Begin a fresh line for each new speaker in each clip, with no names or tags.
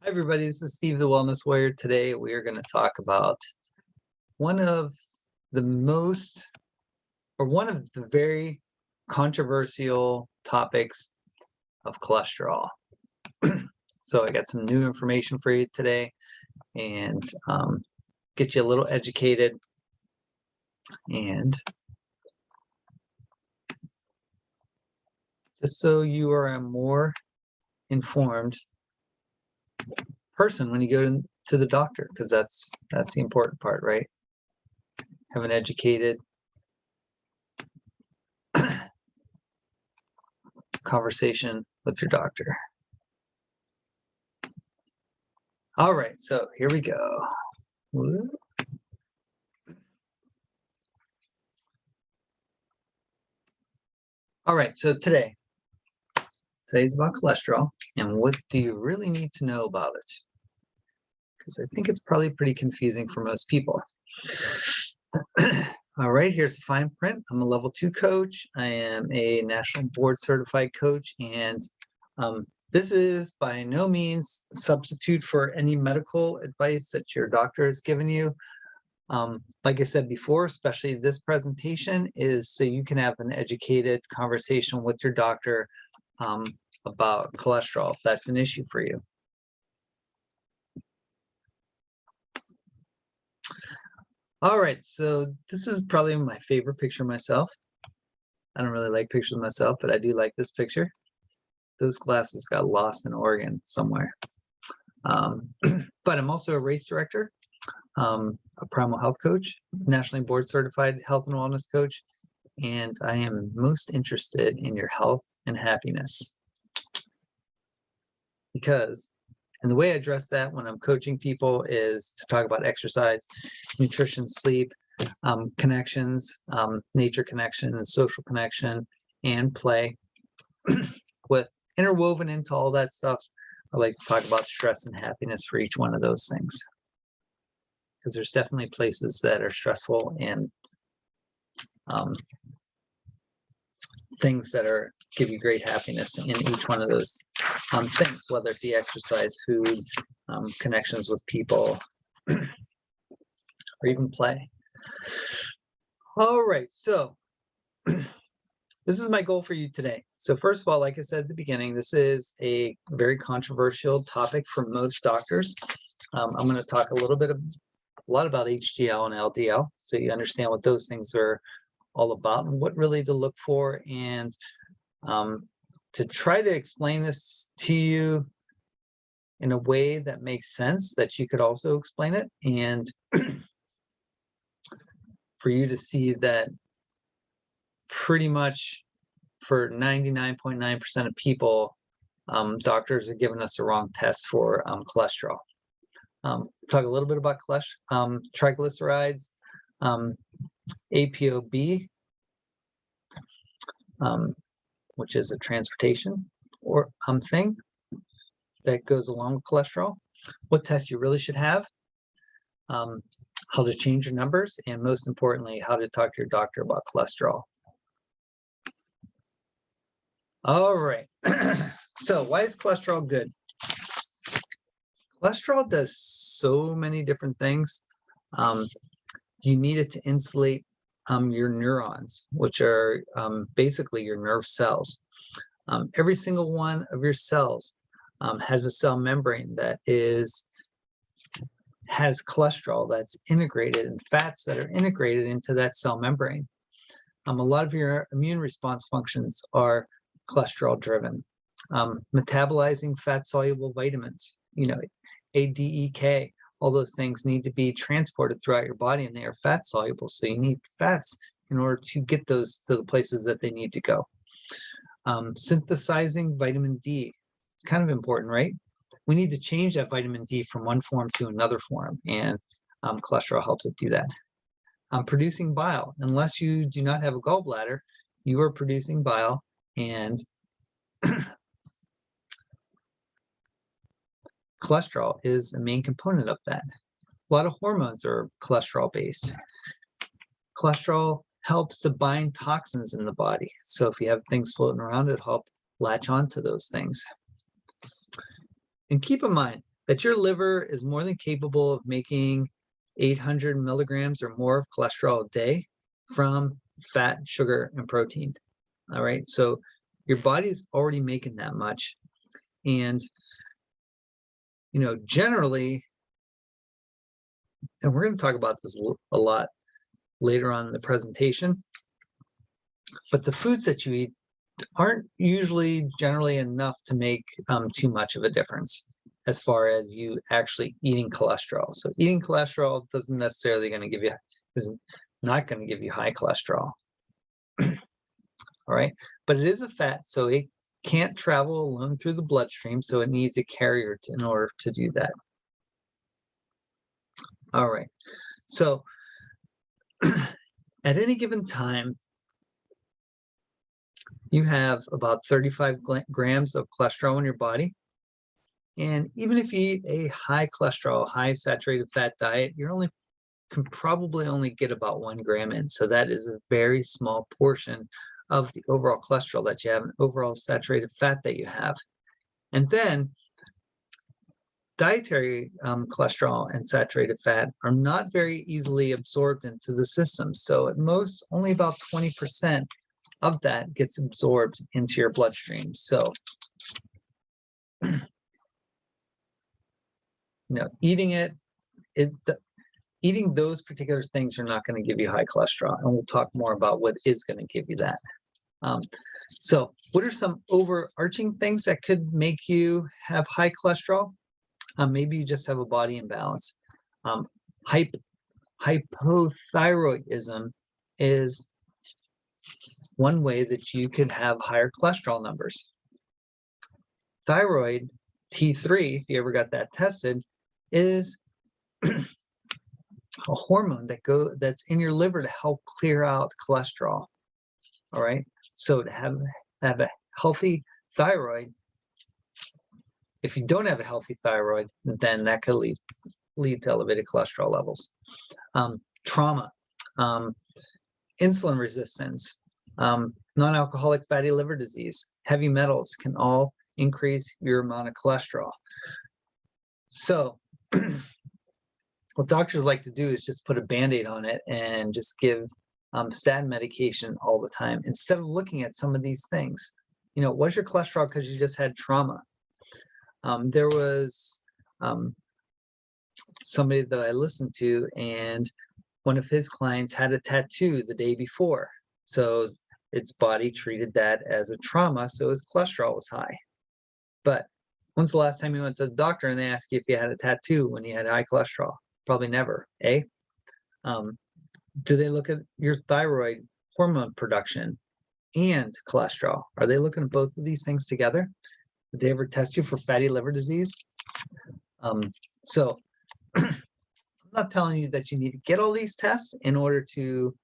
Hi, everybody. This is Steve, the Wellness Warrior. Today, we are going to talk about one of the most, or one of the very controversial topics of cholesterol. So, I got some new information for you today and get you a little educated and just so you are a more informed person when you go to the doctor, because that's the important part, right? Have an educated conversation with your doctor. All right, so here we go. All right, so today's about cholesterol, and what do you really need to know about it? Because I think it's probably pretty confusing for most people. All right, here's the fine print. I'm a level 2 coach. I am a national board certified coach, and this is by no means a substitute for any medical advice that your doctor has given you. Like I said before, especially this presentation is so you can have an educated conversation with your doctor about cholesterol, if that's an issue for you. All right, so this is probably my favorite picture of myself. I don't really like pictures of myself, but I do like this picture. Those glasses got lost in Oregon somewhere. But I'm also a race director, a primal health coach, nationally board certified health and wellness coach, and I am most interested in your health and happiness. And the way I address that when I'm coaching people is to talk about exercise, nutrition, sleep, connections, nature connection, and social connection, and play. With interwoven into all that stuff, I like to talk about stress and happiness for each one of those things. Because there's definitely places that are stressful and things that give you great happiness in each one of those things, whether it be exercise, food, connections with people, or even play. All right, so this is my goal for you today. So first of all, like I said at the beginning, this is a very controversial topic for most doctors. I'm going to talk a lot about HDL and LDL, so you understand what those things are all about and what really to look for, and to try to explain this to you in a way that makes sense, that you could also explain it, and for you to see that pretty much for 99.9% of people, doctors are giving us the wrong test for cholesterol. Talk a little bit about triglycerides, APOB, which is a transportation or thing that goes along with cholesterol, what tests you really should have, how to change your numbers, and most importantly, how to talk to your doctor about cholesterol. All right, so why is cholesterol good? Cholesterol does so many different things. You need it to insulate your neurons, which are basically your nerve cells. Every single one of your cells has a cell membrane that has cholesterol that's integrated, and fats that are integrated into that cell membrane. A lot of your immune response functions are cholesterol driven. Metabolizing fat-soluble vitamins, A, D, E, K, all those things need to be transported throughout your body, and they are fat soluble. So you need fats in order to get those to the places that they need to go. Synthesizing vitamin D. It's kind of important, right? We need to change that vitamin D from one form to another form, and cholesterol helps it do that. Producing bile. Unless you do not have a gallbladder, you are producing bile, and cholesterol is a main component of that. A lot of hormones are cholesterol based. Cholesterol helps to bind toxins in the body. So if you have things floating around, it'll help latch onto those things. And keep in mind, that your liver is more than capable of making 800 milligrams or more of cholesterol a day from fat, sugar, and protein. All right, so your body's already making that much. And, generally, and we're going to talk about this a lot later on in the presentation, but the foods that you eat aren't usually generally enough to make too much of a difference as far as you actually eating cholesterol. So eating cholesterol is not going to give you high cholesterol. All right, but it is a fat, so it can't travel alone through the bloodstream, so it needs a carrier in order to do that. All right, so at any given time, you have about 35 grams of cholesterol in your body. And even if you eat a high cholesterol, high saturated fat diet, you can probably only get about 1 gram in. So that is a very small portion of the overall cholesterol that you have, and overall saturated fat that you have. And then dietary cholesterol and saturated fat are not very easily absorbed into the system. So at most, only about 20% of that gets absorbed into your bloodstream. So, eating those particular things are not going to give you high cholesterol, and we'll talk more about what is going to give you that. So what are some overarching things that could make you have high cholesterol? Maybe you just have a body imbalance. Hypothyroidism is one way that you could have higher cholesterol numbers. Thyroid, T3, if you ever got that tested, is a hormone that's in your liver to help clear out cholesterol. All right, so to have a healthy thyroid, if you don't have a healthy thyroid, then that could lead to elevated cholesterol levels. Trauma, insulin resistance, non-alcoholic fatty liver disease, heavy metals can all increase your amount of cholesterol. So what doctors like to do is just put a Band-Aid on it and just give statin medication all the time instead of looking at some of these things. Was your cholesterol because you just had trauma? There was somebody that I listened to, and one of his clients had a tattoo the day before. So its body treated that as a trauma, so his cholesterol was high. But when's the last time you went to the doctor and they asked you if you had a tattoo when you had high cholesterol? Probably never, eh? Do they look at your thyroid hormone production and cholesterol? Are they looking at both of these things together? Did they ever test you for fatty liver disease? So I'm not telling you that you need to get all these tests in order to,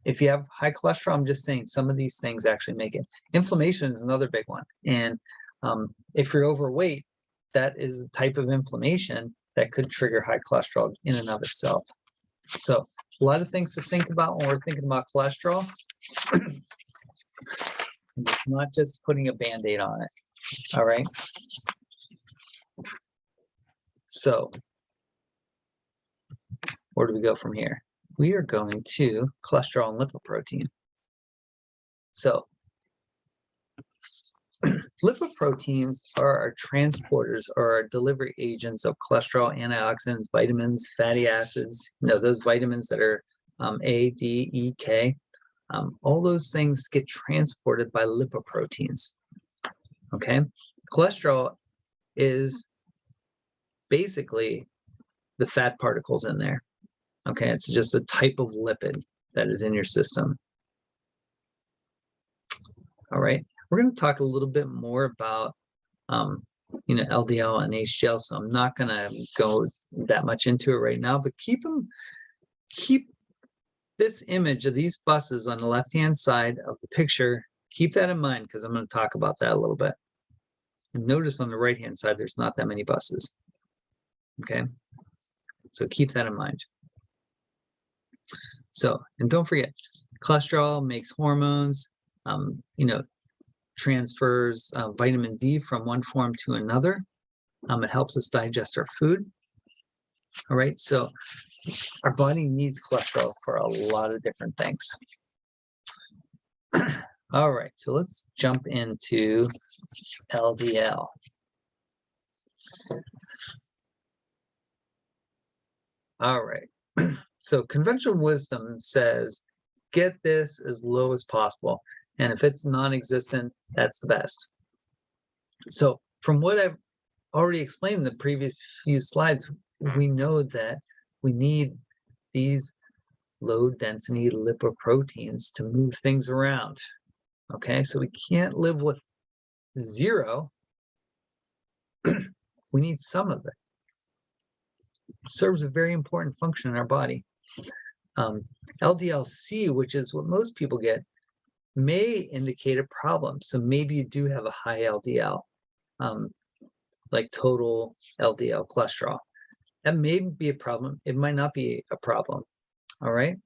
if you have high cholesterol, I'm just saying some of these things actually make it. Inflammation is another big one. And if you're overweight, that is a type of inflammation that could trigger high cholesterol in and of itself. So a lot of things to think about when we're thinking about cholesterol. It's not just putting a Band-Aid on it. All right. So where do we go from here? We are going to cholesterol and lipoprotein. So lipoproteins are our transporters or our delivery agents of cholesterol, antioxidants, vitamins, fatty acids, those vitamins that are A, D, E, K. All those things get transported by lipoproteins. Okay, cholesterol is basically the fat particles in there. Okay, it's just a type of lipid that is in your system. All right, we're going to talk a little bit more about LDL and HDL, so I'm not going to go that much into it right now, but keep this image of these buses on the left-hand side of the picture, keep that in mind because I'm going to talk about that a little bit. And notice on the right-hand side, there's not that many buses. Okay, so keep that in mind. So, and don't forget, cholesterol makes hormones, transfers vitamin D from one form to another. It helps us digest our food. All right, so our body needs cholesterol for a lot of different things. All right, so let's jump into LDL. All right, so conventional wisdom says, get this as low as possible. And if it's non-existent, that's the best. So from what I've already explained in the previous few slides, we know that we need these low density lipoproteins to move things around. Okay, so we can't live with zero. We need some of it. It serves a very important function in our body. LDL-C, which is what most people get, may indicate a problem. So maybe you do have a high LDL, like total LDL cholesterol. That may be a problem. It might not be a problem. All right.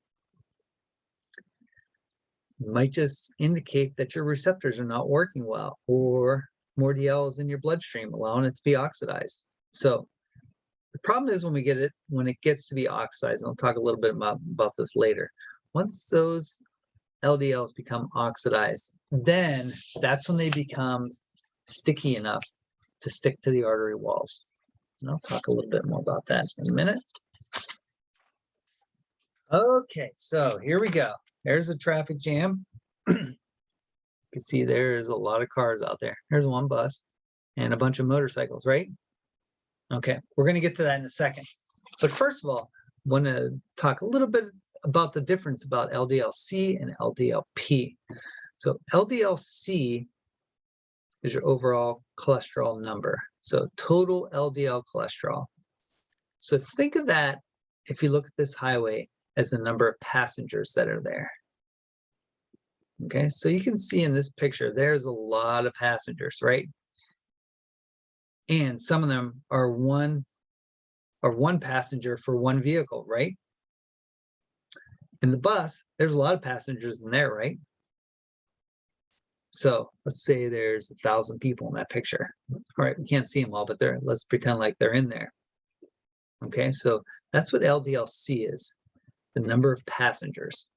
It might just indicate that your receptors are not working well, or more DL is in your bloodstream, allowing it to be oxidized. So the problem is when it gets to be oxidized, and I'll talk a little bit about this later. Once those LDLs become oxidized, then that's when they become sticky enough to stick to the artery walls. And I'll talk a little bit more about that in a minute. Okay, so here we go. There's a traffic jam. You can see there's a lot of cars out there. There's one bus and a bunch of motorcycles, right? Okay, we're going to get to that in a second. But first of all, I want to talk a little bit about the difference about LDL-C and LDL-P. So LDL-C is your overall cholesterol number. So total LDL cholesterol. So think of that, if you look at this highway, as the number of passengers that are there. Okay, so you can see in this picture, there's a lot of passengers, right? And some of them are one passenger for one vehicle, right? In the bus, there's a lot of passengers in there, right? So let's say there's 1,000 people in that picture. All right, we can't see them all, but let's pretend like they're in there. Okay, so that's what LDL-C is, the number of passengers.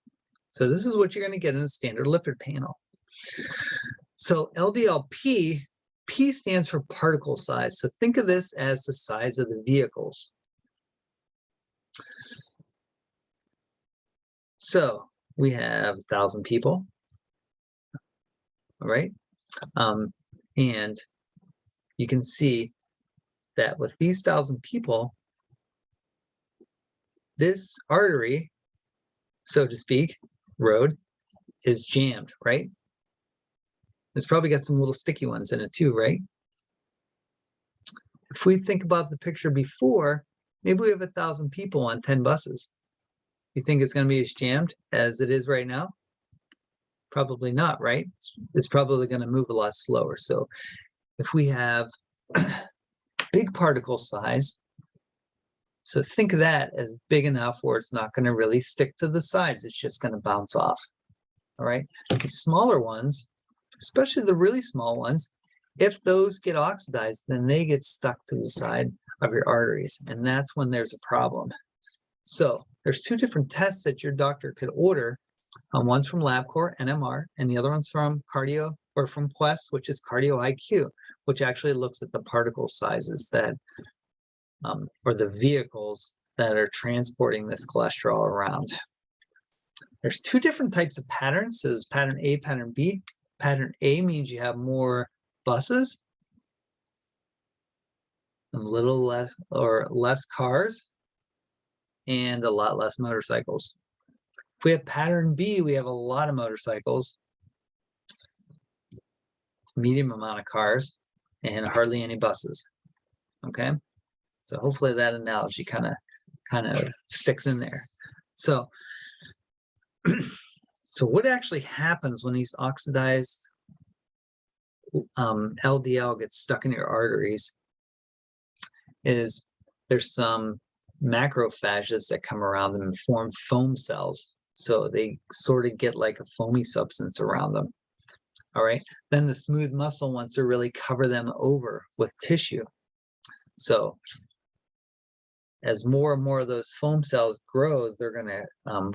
So this is what you're going to get in a standard lipid panel. So LDL-P, P stands for particle size. So think of this as the size of the vehicles. So we have 1,000 people, all right? And you can see that with these 1,000 people, this artery, so to speak, road, is jammed, right? It's probably got some little sticky ones in it too, right? If we think about the picture before, maybe we have 1,000 people on 10 buses. You think it's going to be as jammed as it is right now? Probably not, right? It's probably going to move a lot slower. So if we have big particle size, so think of that as big enough where it's not going to really stick to the sides. It's just going to bounce off. All right. The smaller ones, especially the really small ones, if those get oxidized, then they get stuck to the side of your arteries. And that's when there's a problem. So there's two different tests that your doctor could order. One's from LabCorp, NMR, and the other one's from Cardio, or from Quest, which is Cardio IQ, which actually looks at the particle sizes that or the vehicles that are transporting this cholesterol around. There's two different types of patterns. So there's pattern A, pattern B. Pattern A means you have more buses, a little less or less cars, and a lot less motorcycles. If we have pattern B, we have a lot of motorcycles, medium amount of cars, and hardly any buses. Okay, so hopefully that analogy kind of sticks in there. So, so what actually happens when these oxidized LDL gets stuck in your arteries is there's some macrophages that come around them and form foam cells. So they sort of get like a foamy substance around them. All right. Then the smooth muscle wants to really cover them over with tissue. So as more and more of those foam cells grow, they're going to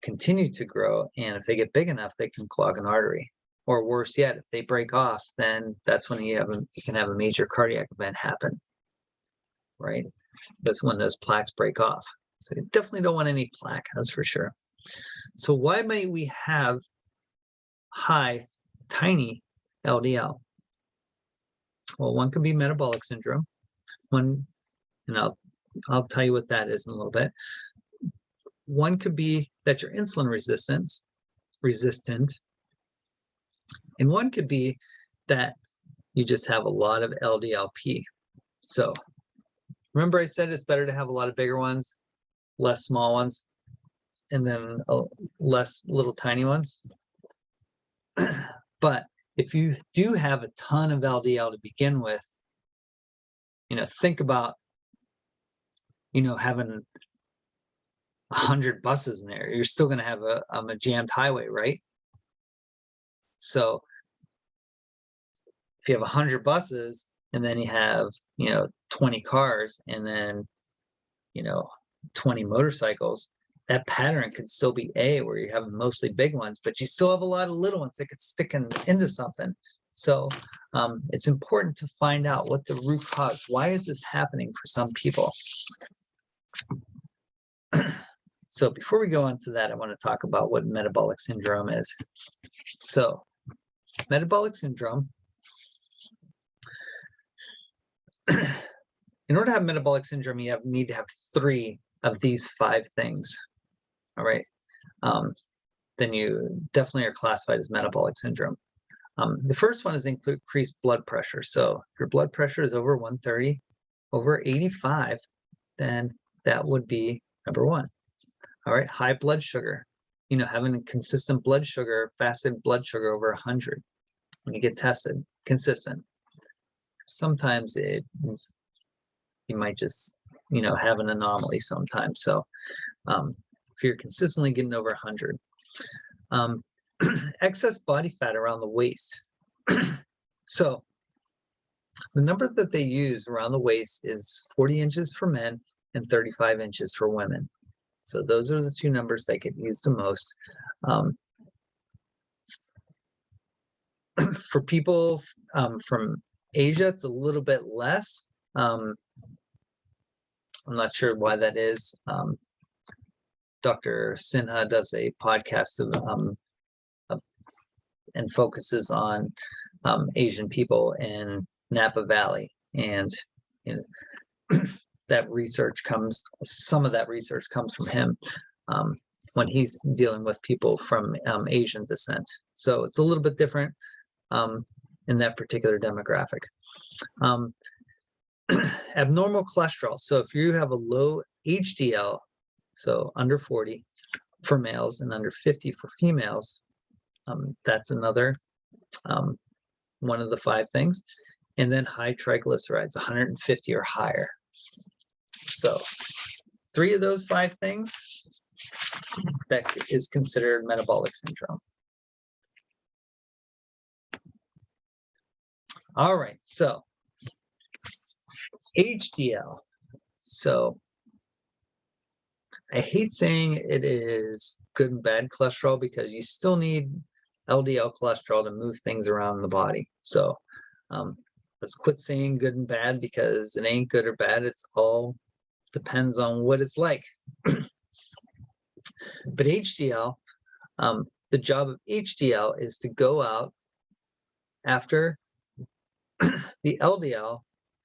continue to grow. And if they get big enough, they can clog an artery. Or worse yet, if they break off, then that's when you can have a major cardiac event happen, right? That's when those plaques break off. So you definitely don't want any plaque, that's for sure. So why might we have high, tiny LDL? Well, one could be metabolic syndrome. One, and I'll tell you what that is in a little bit. One could be that you're insulin resistant. And one could be that you just have a lot of LDLP. So remember I said it's better to have a lot of bigger ones, less small ones, and then less little tiny ones. But if you do have a ton of LDL to begin with, think about, having 100 buses in there. You're still going to have a jammed highway, right? So if you have 100 buses and then you have, 20 cars and then, 20 motorcycles, that pattern could still be A, where you have mostly big ones, but you still have a lot of little ones that could stick into something. So it's important to find out what the root cause, why is this happening for some people? So before we go on to that, I want to talk about what metabolic syndrome is. So metabolic syndrome, in order to have metabolic syndrome, you need to have 3 of these 5 things. All right. Then you definitely are classified as metabolic syndrome. The first one is increased blood pressure. So if your blood pressure is over 130, over 85, then that would be number 1. All right. High blood sugar, having a consistent blood sugar, fasted blood sugar over 100 when you get tested, consistent. Sometimes you might just, have an anomaly sometimes. So if you're consistently getting over 100, excess body fat around the waist. So the number that they use around the waist is 40 inches for men and 35 inches for women. So those are the 2 numbers that get used the most. For people from Asia, it's a little bit less. I'm not sure why that is. Dr. Sinha does a podcast and focuses on Asian people in Napa Valley, and some of that research comes from him when he's dealing with people from Asian descent. So it's a little bit different in that particular demographic. Abnormal cholesterol. So if you have a low HDL, so under 40 for males and under 50 for females, that's another one of the 5 things. And then high triglycerides, 150 or higher. So 3 of those 5 things, that is considered metabolic syndrome. All right, so HDL. So I hate saying it is good and bad cholesterol, because you still need LDL cholesterol to move things around the body. So let's quit saying good and bad, because it ain't good or bad. It's all depends on what it's like. But HDL, the job of HDL is to go out after the LDL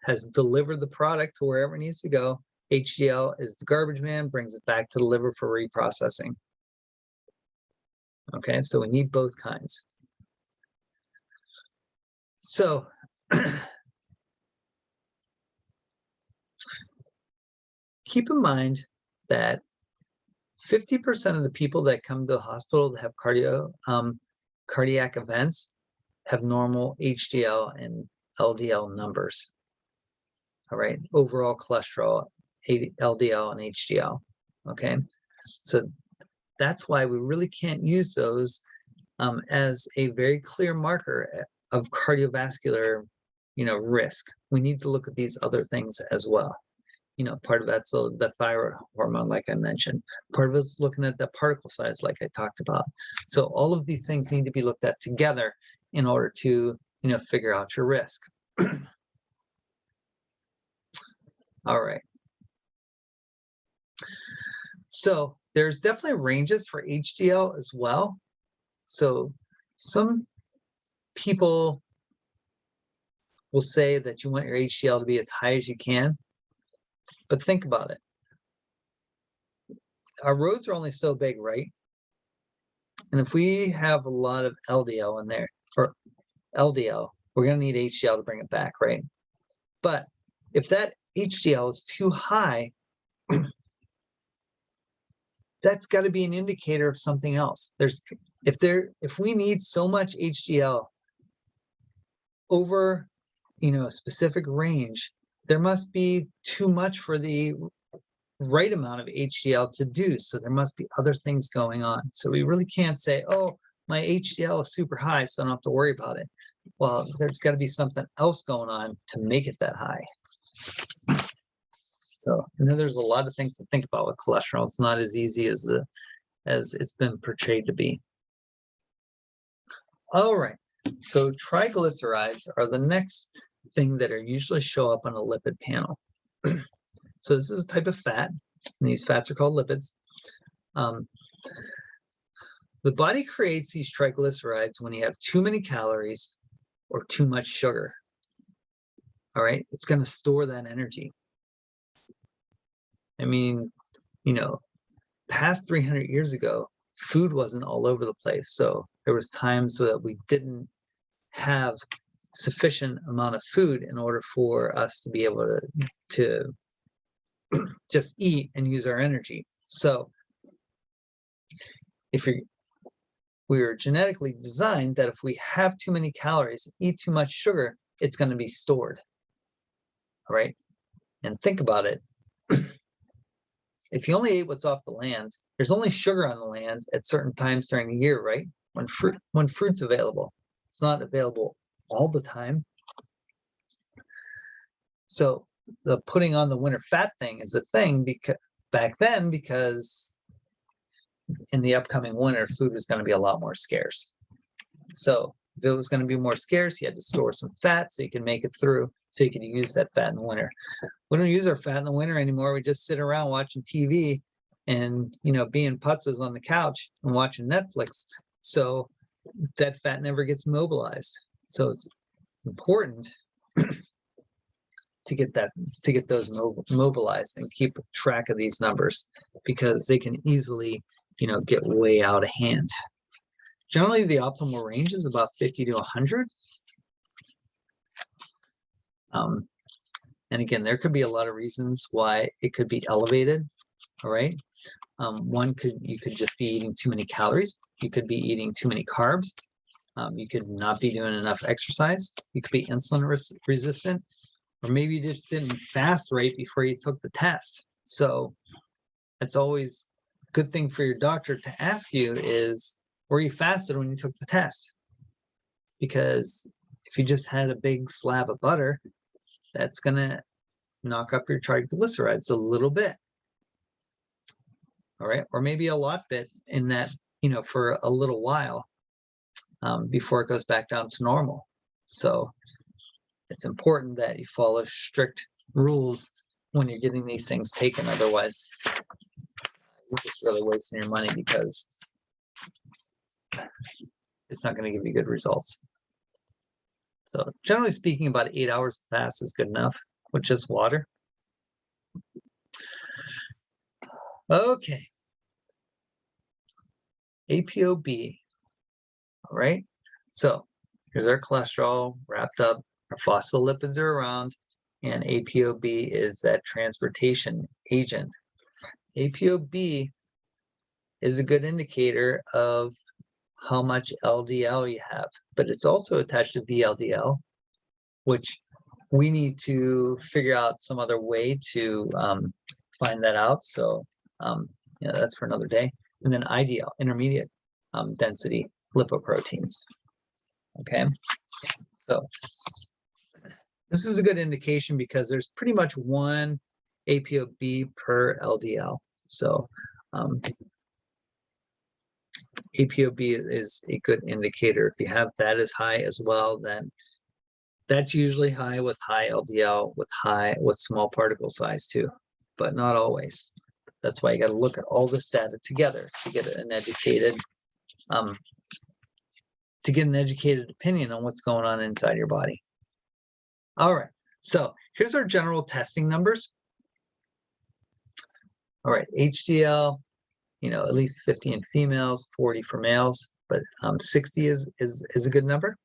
has delivered the product to wherever it needs to go. HDL is the garbage man, brings it back to the liver for reprocessing. Okay, so we need both kinds. So keep in mind that 50% of the people that come to the hospital that have cardiac events have normal HDL and LDL numbers. All right, overall cholesterol, LDL and HDL. Okay, so that's why we really can't use those as a very clear marker of cardiovascular risk. We need to look at these other things as well. Part of that's the thyroid hormone, like I mentioned. Part of it's looking at the particle size, like I talked about. So all of these things need to be looked at together in order to, figure out your risk. All right. So there's definitely ranges for HDL as well. So some people will say that you want your HDL to be as high as you can, but think about it. Our roads are only so big, right? And if we have a lot of LDL in there, or LDL, we're going to need HDL to bring it back, right? But if that HDL is too high, that's got to be an indicator of something else. If we need so much HDL over, a specific range, there must be too much for the right amount of HDL to do. So there must be other things going on. So we really can't say, oh, my HDL is super high, so I don't have to worry about it. Well, there's got to be something else going on to make it that high. So there's a lot of things to think about with cholesterol. It's not as easy as it's been portrayed to be. All right. So triglycerides are the next thing that are usually show up on a lipid panel. So this is a type of fat, and these fats are called lipids. The body creates these triglycerides when you have too many calories or too much sugar. All right, it's going to store that energy. I mean, past 300 years ago, food wasn't all over the place. So there was times so that we didn't have sufficient amount of food in order for us to be able to just eat and use our energy. So we are genetically designed that if we have too many calories, eat too much sugar, it's going to be stored. All right. And think about it. If you only ate what's off the land, there's only sugar on the land at certain times during the year, right? When fruit's available. It's not available all the time. So the putting on the winter fat thing is a thing because in the upcoming winter, food was going to be a lot more scarce. So if it was going to be more scarce, you had to store some fat so you can make it through, so you can use that fat in the winter. We don't use our fat in the winter anymore. We just sit around watching TV and, being putzes on the couch and watching Netflix. So that fat never gets mobilized. So it's important to get those mobilized and keep track of these numbers, because they can easily, get way out of hand. Generally, the optimal range is about 50 to 100. And again, there could be a lot of reasons why it could be elevated. All right. You could just be eating too many calories. You could be eating too many carbs. You could not be doing enough exercise. You could be insulin resistant, or maybe you just didn't fast right before you took the test. So it's always a good thing for your doctor to ask you is, were you fasted when you took the test? Because if you just had a big slab of butter, that's going to knock up your triglycerides a little bit. All right. Or maybe a lot bit in that, for a little while before it goes back down to normal. So it's important that you follow strict rules when you're getting these things taken. Otherwise, you're just really wasting your money, because it's not going to give you good results. So generally speaking, about 8 hours of fast is good enough with just water. Okay. ApoB. All right. So here's our cholesterol wrapped up. Our phospholipids are around, and ApoB is that transportation agent. ApoB is a good indicator of how much LDL you have, but it's also attached to VLDL, which we need to figure out some other way to find that out. So that's for another day. And then IDL, intermediate density lipoproteins. Okay, so This is a good indication because there's pretty much one ApoB per LDL. So ApoB is a good indicator. If you have that as high as well, then that's usually high with high LDL, with small particle size too, but not always. That's why you got to look at all this data together to get an educated opinion on what's going on inside your body. All right, so here's our general testing numbers. All right, HDL, at least 50 in females, 40 for males, but 60 is a good number.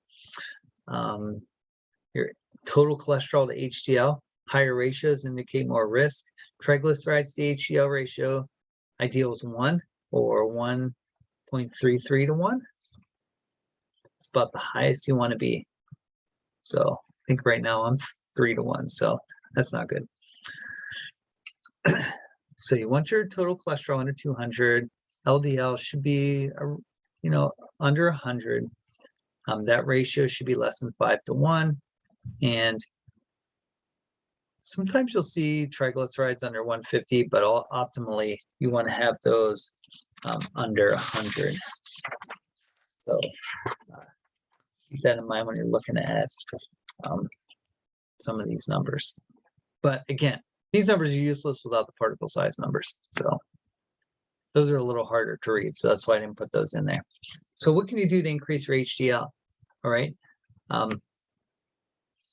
Your total cholesterol to HDL, higher ratios indicate more risk. Triglycerides to HDL ratio, ideal is 1 or 1.33 to 1. It's about the highest you want to be. So I think right now I'm 3 to 1, so that's not good. So you want your total cholesterol under 200. LDL should be, under 100. That ratio should be less than 5 to 1. And sometimes you'll see triglycerides under 150, but optimally you want to have those under 100. So keep that in mind when you're looking at some of these numbers. But again, these numbers are useless without the particle size numbers. So those are a little harder to read. So that's why I didn't put those in there. So what can you do to increase your HDL? All right.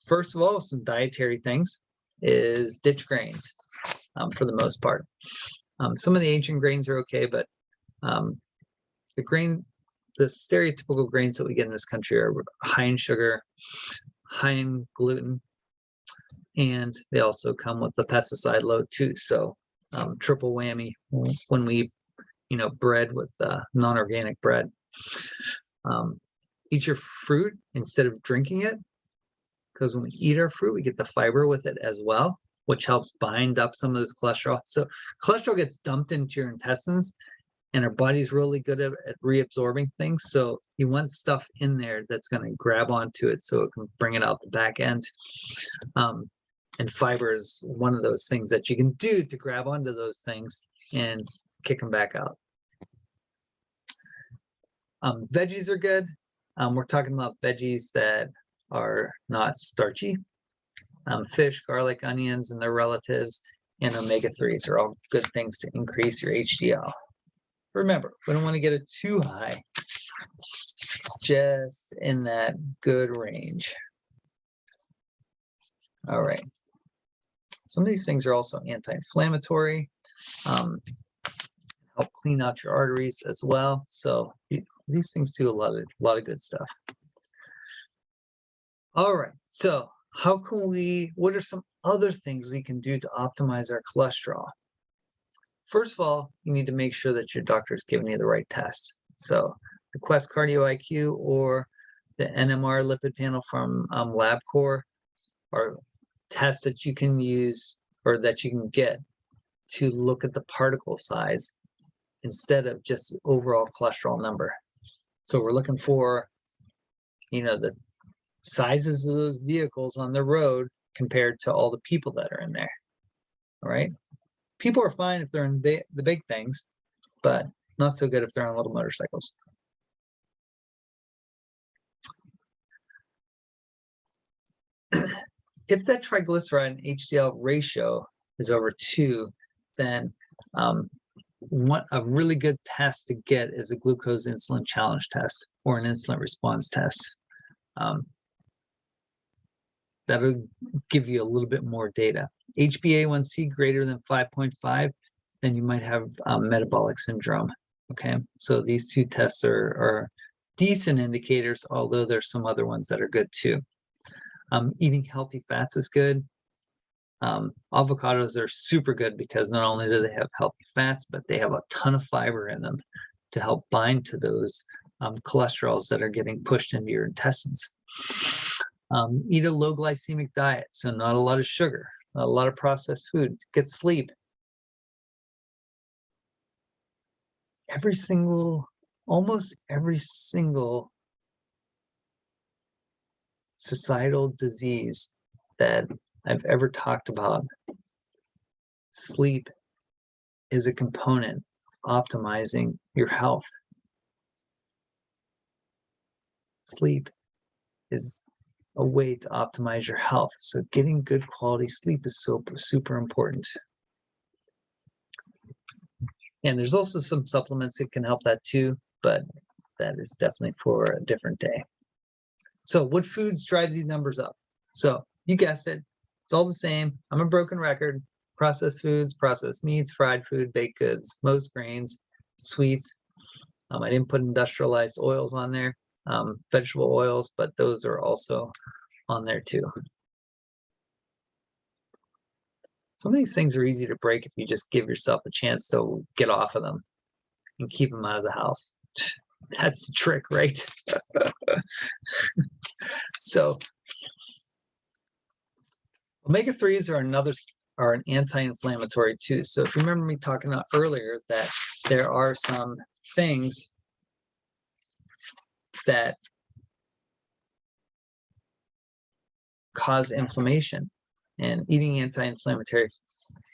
First of all, some dietary things is ditch grains for the most part. Some of the ancient grains are okay, but the stereotypical grains that we get in this country are high in sugar, high in gluten, and they also come with the pesticide load too. So triple whammy when we, bread with non-organic bread. Eat your fruit instead of drinking it, because when we eat our fruit, we get the fiber with it as well, which helps bind up some of this cholesterol. So cholesterol gets dumped into your intestines, and our body's really good at reabsorbing things. So you want stuff in there that's going to grab onto it so it can bring it out the back end. And fiber is one of those things that you can do to grab onto those things and kick them back out. Veggies are good. We're talking about veggies that are not starchy. Fish, garlic, onions, and their relatives, and omega-3s are all good things to increase your HDL. Remember, we don't want to get it too high, just in that good range. All right. Some of these things are also anti-inflammatory, help clean out your arteries as well. So these things do a lot of good stuff. All right, so what are some other things we can do to optimize our cholesterol? First of all, you need to make sure that your doctor is giving you the right test. So the Quest Cardio IQ or the NMR lipid panel from LabCorp are tests that you can use or that you can get to look at the particle size instead of just the overall cholesterol number. So we're looking for, the sizes of those vehicles on the road compared to all the people that are in there. All right. People are fine if they're in the big things, but not so good if they're on little motorcycles. If that triglyceride and HDL ratio is over 2, then a really good test to get is a glucose insulin challenge test or an insulin response test. That'll give you a little bit more data. HbA1c greater than 5.5, then you might have metabolic syndrome. Okay, so these two tests are decent indicators, although there's some other ones that are good too. Eating healthy fats is good. Avocados are super good because not only do they have healthy fats, but they have a ton of fiber in them to help bind to those cholesterols that are getting pushed into your intestines. Eat a low glycemic diet, so not a lot of sugar, not a lot of processed food. Get sleep. Almost every single societal disease that I've ever talked about, sleep is a component of optimizing your health. Sleep is a way to optimize your health. So getting good quality sleep is super important. And there's also some supplements that can help that too, but that is definitely for a different day. So what foods drive these numbers up? So you guessed it, it's all the same. I'm a broken record. Processed foods, processed meats, fried food, baked goods, most grains, sweets. I didn't put industrialized oils on there, vegetable oils, but those are also on there too. Some of these things are easy to break if you just give yourself a chance to get off of them and keep them out of the house. That's the trick, right? So omega-3s are an anti-inflammatory too. So if you remember me talking about earlier that there are some things that cause inflammation, and eating anti-inflammatory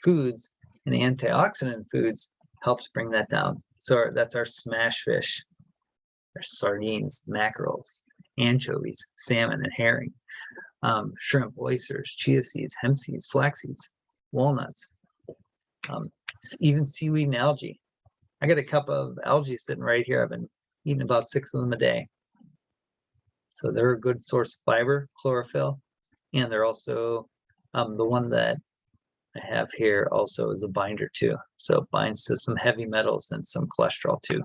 foods and antioxidant foods helps bring that down. So that's our smash fish, our sardines, mackerels, anchovies, salmon, and herring, shrimp, oysters, chia seeds, hemp seeds, flax seeds, walnuts, even seaweed and algae. I got a cup of algae sitting right here. I've been eating about 6 of them a day. So they're a good source of fiber, chlorophyll, and they're also the one that I have here also is a binder too. So it binds to some heavy metals and some cholesterol too.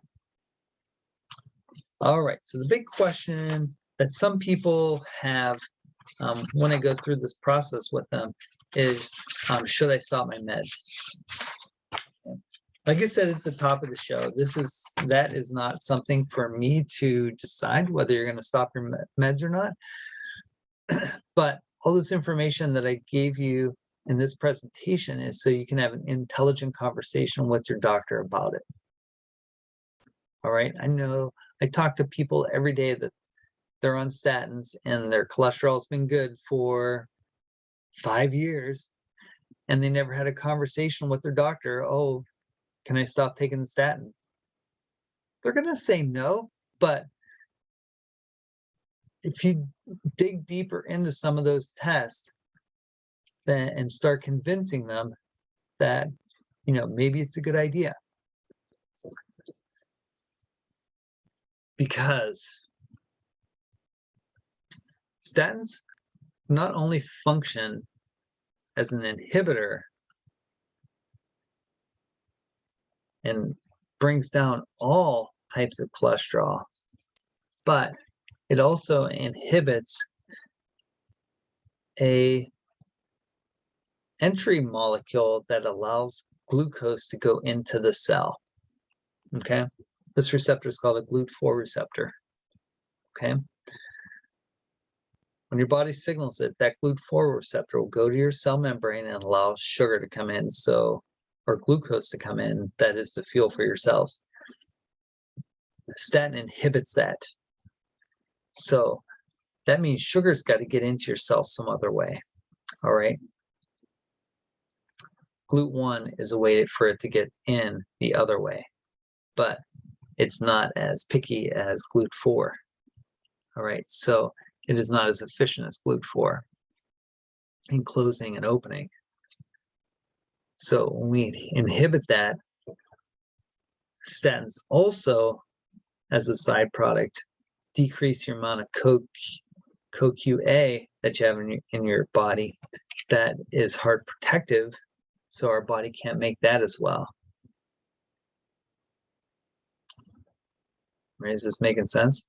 All right, so the big question that some people have when I go through this process with them is, should I stop my meds? Like I said at the top of the show, that is not something for me to decide whether you're going to stop your meds or not. But all this information that I gave you in this presentation is so you can have an intelligent conversation with your doctor about it. All right, I know I talk to people every day that they're on statins and their cholesterol's been good for 5 years, and they never had a conversation with their doctor. Oh, can I stop taking the statin? They're going to say no, but if you dig deeper into some of those tests and start convincing them that, maybe it's a good idea. Because statins not only function as an inhibitor and brings down all types of cholesterol, but it also inhibits a entry molecule that allows glucose to go into the cell. Okay, this receptor is called a GLUT4 receptor. Okay, when your body signals it, that GLUT4 receptor will go to your cell membrane and allow sugar to come in, or glucose to come in, that is the fuel for your cells. The statin inhibits that. So that means sugar's got to get into your cells some other way. All right. GLUT1 is a way for it to get in the other way, but it's not as picky as GLUT4. All right. So it is not as efficient as GLUT4 in closing and opening. So when we inhibit that, statins also, as a side product, decrease your amount of CoQ-A that you have in your body that is heart protective, so our body can't make that as well. Right, is this making sense?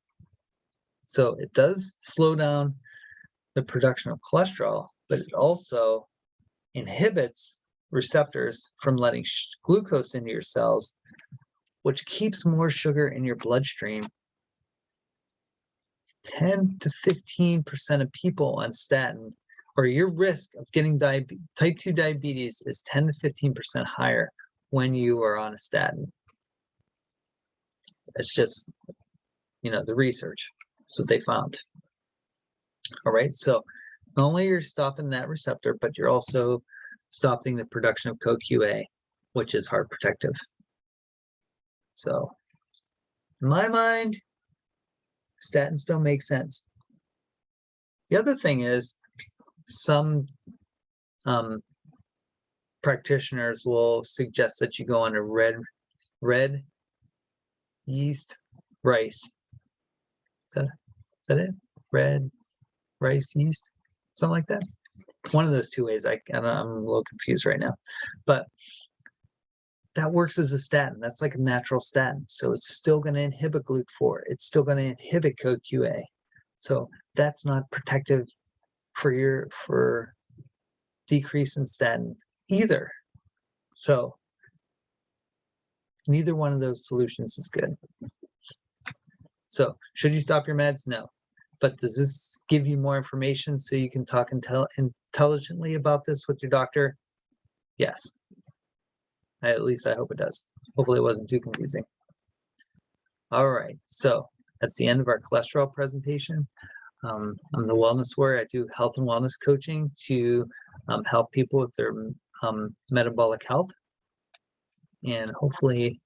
So it does slow down the production of cholesterol, but it also inhibits receptors from letting glucose into your cells, which keeps more sugar in your bloodstream. 10 to 15% of people on statin, or your risk of getting type 2 diabetes is 10 to 15% higher when you are on a statin. It's just, the research. That's what they found. All right, so Not only you're stopping that receptor, but you're also stopping the production of CoQ10, which is heart protective. So in my mind, statins don't make sense. The other thing is some practitioners will suggest that you go on a red yeast rice. Is that it? Red rice yeast? Something like that. One of those two ways. I'm a little confused right now. But that works as a statin. That's like a natural statin. So it's still going to inhibit GLUT4. It's still going to inhibit CoQ10. So that's not protective for decrease in statin either. So neither one of those solutions is good. So should you stop your meds? No. But does this give you more information so you can talk intelligently about this with your doctor? Yes. At least I hope it does. Hopefully it wasn't too confusing. All right, so that's the end of our cholesterol presentation. I'm the Wellness Warrior. I do health and wellness coaching to help people with their metabolic health and hopefully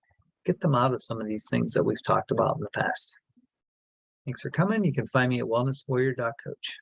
get them out of some of these things that we've talked about in the past. Thanks for coming. You can find me at wellnesswarrior.coach.